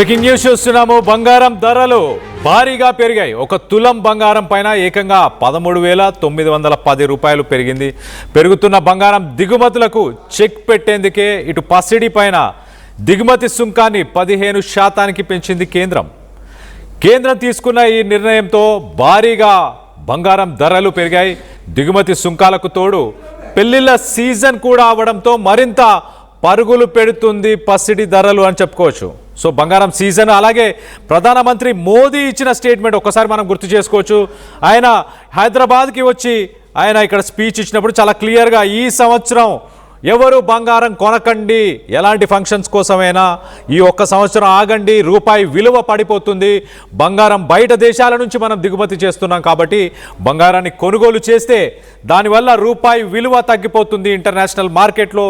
Breaking news చూస్తున్నాము. బంగారం ధరలు భారీగా పెరిగాయి. ఒక తులం బంగారం పైన ఏకంగా 13,910 రూపాయలు పెరిగింది. పెరుగుతున్న బంగారం దిగుమతులకు చెక్ పెట్టేందుకే ఇటు పసిడి పైన దిగుమతి సుంకాన్ని 15% పెంచింది కేంద్రం. కేంద్రం తీసుకున్న ఈ నిర్ణయంతో భారీగా బంగారం ధరలు పెరిగాయి. దిగుమతి సుంకాలకు తోడు పెళ్లిళ్ళ సీజన్ కూడా అవడంతో మరింత పరుగులు పెడుతుంది పసిడి ధరలు అని చెప్పుకోవచ్చు. సో బంగారం సీజన్, అలాగే ప్రధానమంత్రి మోదీ ఇచ్చిన స్టేట్మెంట్ ఒక్కసారి మనం గుర్తు చేసుకోవచ్చు. ఆయన హైదరాబాద్కి వచ్చి ఆయన ఇక్కడ స్పీచ్ ఇచ్చినప్పుడు చాలా క్లియర్గా ఈ సంవత్సరం ఎవరు బంగారం కొనకండి, ఎలాంటి ఫంక్షన్స్ కోసమైనా ఈ ఒక్క సంవత్సరం ఆగండి, రూపాయి విలువ పడిపోతుంది, బంగారం బయట దేశాల నుంచి మనం దిగుమతి చేస్తున్నాం కాబట్టి బంగారాన్ని కొనుగోలు చేస్తే దానివల్ల రూపాయి విలువ తగ్గిపోతుంది ఇంటర్నేషనల్ మార్కెట్లో,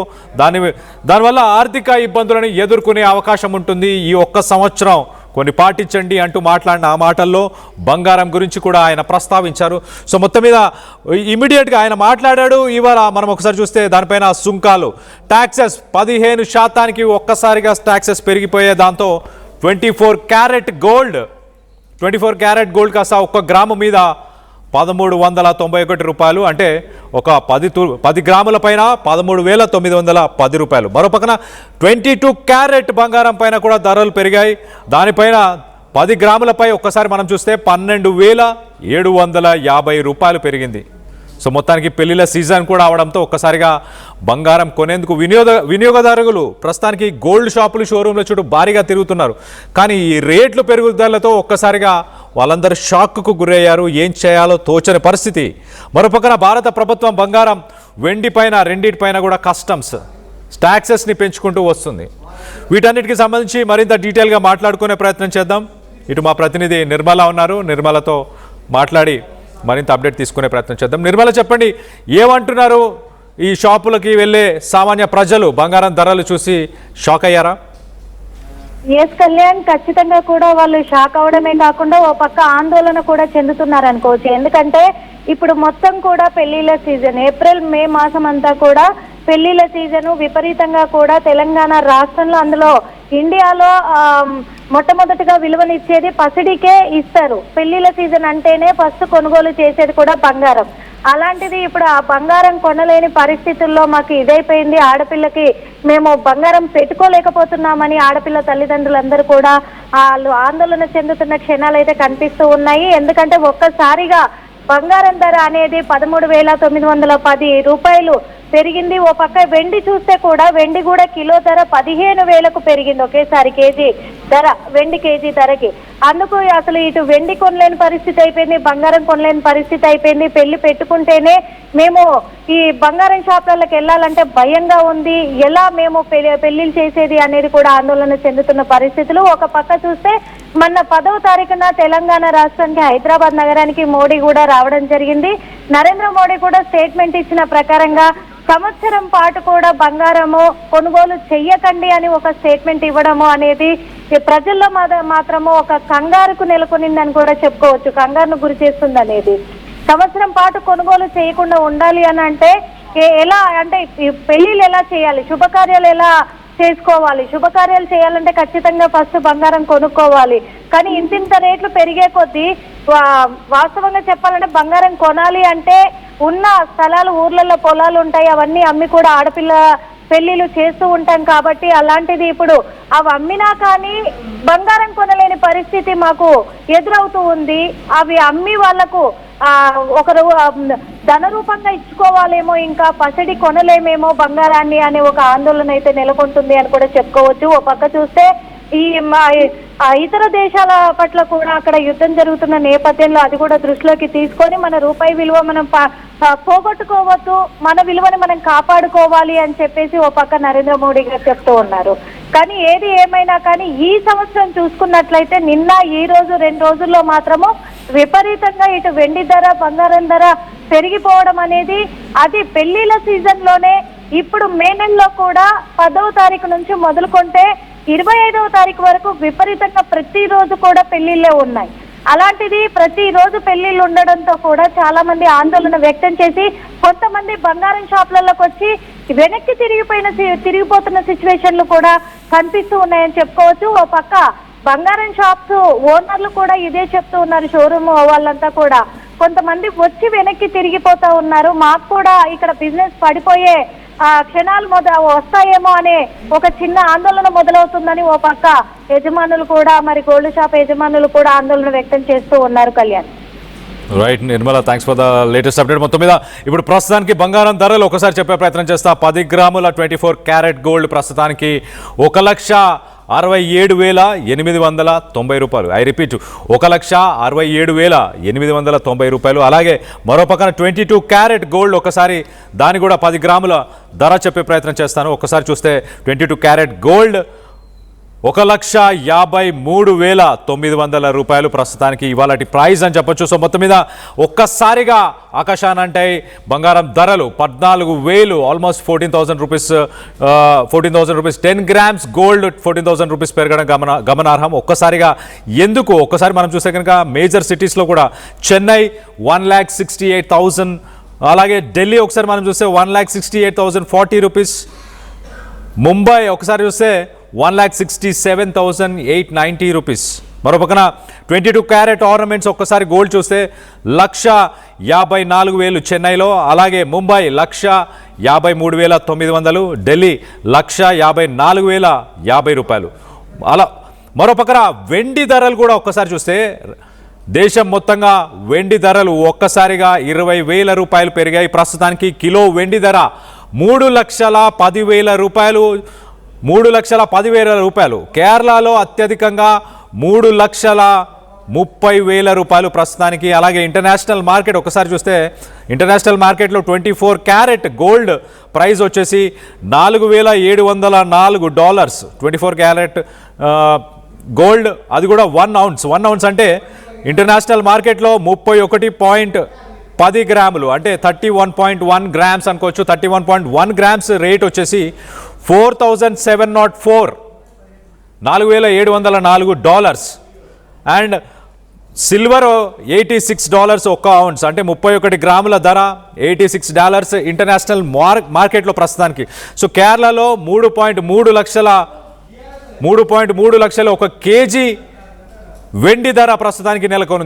దానివల్ల ఆర్థిక ఇబ్బందులను ఎదుర్కొనే అవకాశం ఉంటుంది. ఈ ఒక్క సంవత్సరం కొన్ని పాటించండి అంటూ మాట్లాడిన ఆ మాటల్లో బంగారం గురించి కూడా ఆయన ప్రస్తావించారు. సో మొత్తం మీద ఇమీడియట్గా ఆయన మాట్లాడాడు. ఇవాళ మనం ఒకసారి చూస్తే దానిపైన సుంకాలు, ట్యాక్సెస్ 15% ఒక్కసారిగా ట్యాక్సెస్ పెరిగిపోయే దాంతో 24 క్యారెట్ గోల్డ్ కాస్త ఒక్క గ్రాము మీద 1,391 రూపాయలు, అంటే ఒక 10 గ్రాముల పైన 13,910 రూపాయలు. మరోపక్కన 22 క్యారెట్ బంగారం పైన కూడా ధరలు పెరిగాయి. దానిపైన 10 గ్రాములపై ఒక్కసారి మనం చూస్తే 12,750 రూపాయలు పెరిగింది. సో మొత్తానికి పెళ్లిళ్ళ సీజన్ కూడా అవడంతో ఒక్కసారిగా బంగారం కొనేందుకు వినియోగదారులు ప్రస్తుతానికి గోల్డ్ షాపులు, షోరూంల చుట్టూ భారీగా తిరుగుతున్నారు. కానీ ఈ రేట్లు పెరుగుదలతో ఒక్కసారిగా వాళ్ళందరూ షాక్కు గురయ్యారు. ఏం చేయాలో తోచని పరిస్థితి. మరోపక్కన భారత ప్రభుత్వం బంగారం, వెండి పైన రెండింటిపైన కూడా కస్టమ్స్ ట్యాక్సెస్ని పెంచుకుంటూ వస్తుంది. వీటన్నిటికి సంబంధించి మరింత డీటెయిల్గా మాట్లాడుకునే ప్రయత్నం చేద్దాం. ఇటు మా ప్రతినిధి నిర్మల ఉన్నారు. నిర్మలతో మాట్లాడి మరింత అప్డేట్ తీసుకునే ప్రయత్నం చేద్దాం. నిర్మల, చెప్పండి, ఏమంటున్నారు ఈ షాపులకి వెళ్ళే సామాన్య ప్రజలు? బంగారం ధరలు చూసి షాక్ అయ్యారా? ఎస్ కళ్యాణ్, ఖచ్చితంగా కూడా వాళ్ళు షాక్ అవడమే కాకుండా ఓ పక్క ఆందోళన కూడా చెందుతున్నారు అనుకోవచ్చు. ఎందుకంటే ఇప్పుడు మొత్తం కూడా పెళ్లిళ్ళ సీజన్, ఏప్రిల్ మే మాసం అంతా కూడా పెళ్లిళ్ళ సీజను విపరీతంగా కూడా తెలంగాణ రాష్ట్రంలో, అందులో ఇండియాలో మొట్టమొదటిగా విలువనిచ్చేది పసిడికే ఇస్తారు. పెళ్లిళ్ళ సీజన్ అంటేనే ఫస్ట్ కొనుగోలు చేసేది కూడా బంగారం. అలాంటిది ఇప్పుడు ఆ బంగారం కొనలేని పరిస్థితుల్లో మాకు ఇదైపోయింది, ఆడపిల్లకి మేము బంగారం పెట్టుకోలేకపోతున్నామని ఆడపిల్ల తల్లిదండ్రులందరూ కూడా వాళ్ళు ఆందోళన చెందుతున్న క్షణాలు అయితే కనిపిస్తూ ఉన్నాయి. ఎందుకంటే ఒక్కసారిగా బంగారం ధర అనేది 13,910 రూపాయలు పెరిగింది. ఓ పక్క వెండి చూస్తే కూడా వెండి కూడా కిలో ధర 15,000కు పెరిగింది ఒకేసారి కేజీ ధర, వెండి కేజీ ధరకి. అందుకు అసలు ఇటు వెండి కొనలేని పరిస్థితి అయిపోయింది, బంగారం కొనలేని పరిస్థితి అయిపోయింది. పెళ్లి పెట్టుకుంటేనే మేము ఈ బంగారం షాపులకు వెళ్ళాలంటే భయంగా ఉంది, ఎలా మేము పెళ్లిళ్ళు చేసేది అనేది కూడా ఆందోళన చెందుతున్న పరిస్థితులు. ఒక పక్క చూస్తే మొన్న 10వ తారీఖున తెలంగాణ రాష్ట్రానికి, హైదరాబాద్ నగరానికి మోడీ కూడా రావడం జరిగింది. నరేంద్ర మోడీ కూడా స్టేట్మెంట్ ఇచ్చిన ప్రకారంగా సంవత్సరం పాటు కూడా బంగారము కొనుగోలు చెయ్యకండి అని ఒక స్టేట్మెంట్ ఇవ్వడము అనేది ప్రజల్లో మాత్రము ఒక కంగారుకు నెలకొనిందని కూడా చెప్పుకోవచ్చు. కంగారును గురి చేస్తుంది అనేది. సంవత్సరం పాటు కొనుగోలు చేయకుండా ఉండాలి అని అంటే ఎలా, అంటే పెళ్లిళ్ళు ఎలా చేయాలి, శుభకార్యాలు ఎలా చేసుకోవాలి? శుభకార్యాలు చేయాలంటే ఖచ్చితంగా ఫస్ట్ బంగారం కొనుక్కోవాలి. కానీ ఇంతింత రేట్లు పెరిగే కొద్దీ వాస్తవంగా చెప్పాలంటే బంగారం కొనాలి అంటే ఉన్న స్థలాలు, ఊర్లలో పొలాలు ఉంటాయి, అవన్నీ అమ్మి కూడా ఆడపిల్ల పెళ్లిళ్ళు చేస్తూ ఉంటాం కాబట్టి అలాంటిది ఇప్పుడు అవి అమ్మినా కానీ బంగారం కొనలేని పరిస్థితి మాకు ఎదురవుతూ ఉంది. అవి అమ్మి వాళ్లకు ఒకరు ధన రూపంగా ఇచ్చుకోవాలేమో, ఇంకా పసిడి కొనలేమేమో బంగారాన్ని అనే ఒక ఆందోళన అయితే నెలకొంటుంది అని కూడా చెప్పుకోవచ్చు. ఓ పక్క చూస్తే ఈ ఇతర దేశాల పట్ల కూడా అక్కడ యుద్ధం జరుగుతున్న నేపథ్యంలో అది కూడా దృష్టిలోకి తీసుకొని మన రూపాయి విలువ మనం పోగొట్టుకోవద్దు, మన విలువని మనం కాపాడుకోవాలి అని చెప్పేసి ఓ పక్క నరేంద్ర మోడీ గారు చెప్తూ ఉన్నారు. కానీ ఏది ఏమైనా కానీ ఈ సంవత్సరం చూసుకున్నట్లయితే నిన్న ఈ రోజు 2 రోజుల్లో మాత్రము విపరీతంగా ఇటు వెండి ధర, బంగారం ధర పెరిగిపోవడం అనేది, అది పెళ్లిళ్ళ సీజన్ లోనే ఇప్పుడు మే నెలలో కూడా 10వ తారీఖు నుంచి మొదలుకుంటే 25వ తారీఖు వరకు విపరీతంగా ప్రతిరోజు కూడా పెళ్లిళ్ళే ఉన్నాయి. అలాంటిది ప్రతిరోజు పెళ్లిళ్ళు ఉండడంతో కూడా చాలా మంది ఆందోళన వ్యక్తం చేసి కొంతమంది బంగారం షాపులకు వచ్చి వెనక్కి తిరిగిపోతున్న సిచ్యువేషన్లు కూడా కనిపిస్తూ ఉన్నాయని చెప్పుకోవచ్చు. ఓ పక్క బంగారం షాప్స్ ఓనర్లు కూడా ఇదే చెప్తూ ఉన్నారు. షోరూమ్ వాళ్ళంతా కూడా కొంతమంది వచ్చి వెనక్కి తిరిగిపోతా ఉన్నారు. మాకు కూడా ఇక్కడ బిజినెస్ పడిపోయే క్షణాలు వస్తాయేమో అనే ఒక చిన్న ఆందోళన మొదలవుతుందని ఓ పక్క యజమానులు కూడా, మరి గోల్డ్ షాప్ యజమానులు కూడా ఆందోళన వ్యక్తం చేస్తూ ఉన్నారు. Kalyan. Right Nirmala, thanks for the latest update. మొత్తం మీద ఇప్పుడు ప్రస్తుతానికి బంగారం ధరలు ఒకసారి చెప్పే ప్రయత్నం చేస్తా. 10 గ్రాముల 24 క్యారెట్ గోల్డ్ ప్రస్తుతానికి 1,67,890 రూపాయలు. ఐ రిపీట్, 1,67,890 రూపాయలు. అలాగే మరో పక్కన 22 క్యారెట్ గోల్డ్, ఒకసారి దాని కూడా 10 గ్రాముల ధర చెప్పే ప్రయత్నం చేస్తాను. ఒకసారి చూస్తే 22 క్యారెట్ గోల్డ్ 1,53,900 రూపాయలు ప్రస్తుతానికి ఇవాళటి ప్రైస్ అని చెప్పొచ్చు. సో మొత్తం మీద ఒక్కసారిగా ఆకాశానంటే బంగారం ధరలు 14,000, almost 14,000 rupees, 14,000 rupees. 10 grams gold 14,000 rupees పెరగడం గమనార్హం. ఒక్కసారిగా ఎందుకు ఒక్కసారి మనం చూస్తే కనుక మేజర్ సిటీస్లో కూడా చెన్నై 1,68,000, అలాగే ఢిల్లీ ఒకసారి మనం చూస్తే 1,68,040 రూపీస్. ముంబై ఒకసారి చూస్తే 1,67,890 రూపీస్. మరో పక్కన 22 క్యారెట్ ఆర్నమెంట్స్ ఒక్కసారి గోల్డ్ చూస్తే 1,54,000 చెన్నైలో, అలాగే ముంబై 1,53,900, ఢిల్లీ 1,54,050 రూపాయలు. అలా మరో పక్కన వెండి ధరలు కూడా ఒక్కసారి చూస్తే దేశం మొత్తంగా వెండి ధరలు ఒక్కసారిగా 20,000 రూపాయలు పెరిగాయి. ప్రస్తుతానికి కిలో వెండి ధర 3,10,000 రూపాయలు, 3,10,000 రూపాయలు. కేరళలో అత్యధికంగా 3,30,000 రూపాయలు ప్రస్తుతానికి. అలాగే ఇంటర్నేషనల్ మార్కెట్ ఒకసారి చూస్తే ఇంటర్నేషనల్ మార్కెట్లో 24 క్యారెట్ గోల్డ్ ప్రైస్ వచ్చేసి $4,704. 24 క్యారెట్ గోల్డ్, అది కూడా 1 ounce అంటే ఇంటర్నేషనల్ మార్కెట్లో 31.10 గ్రాములు అంటే 31.1 గ్రామ్స్ అనుకోవచ్చు. 31.1 గ్రామ్స్ రేట్ వచ్చేసి $4,704, $4,704. అండ్ సిల్వర్ $86 1 ounce అంటే 31 గ్రాముల ధర $86 ఇంటర్నేషనల్ మార్కెట్లో ప్రస్తుతానికి. సో కేరళలో 3.3 లక్షల 1 కేజీ వెండి ధర ప్రస్తుతానికి నెలకొనుంది.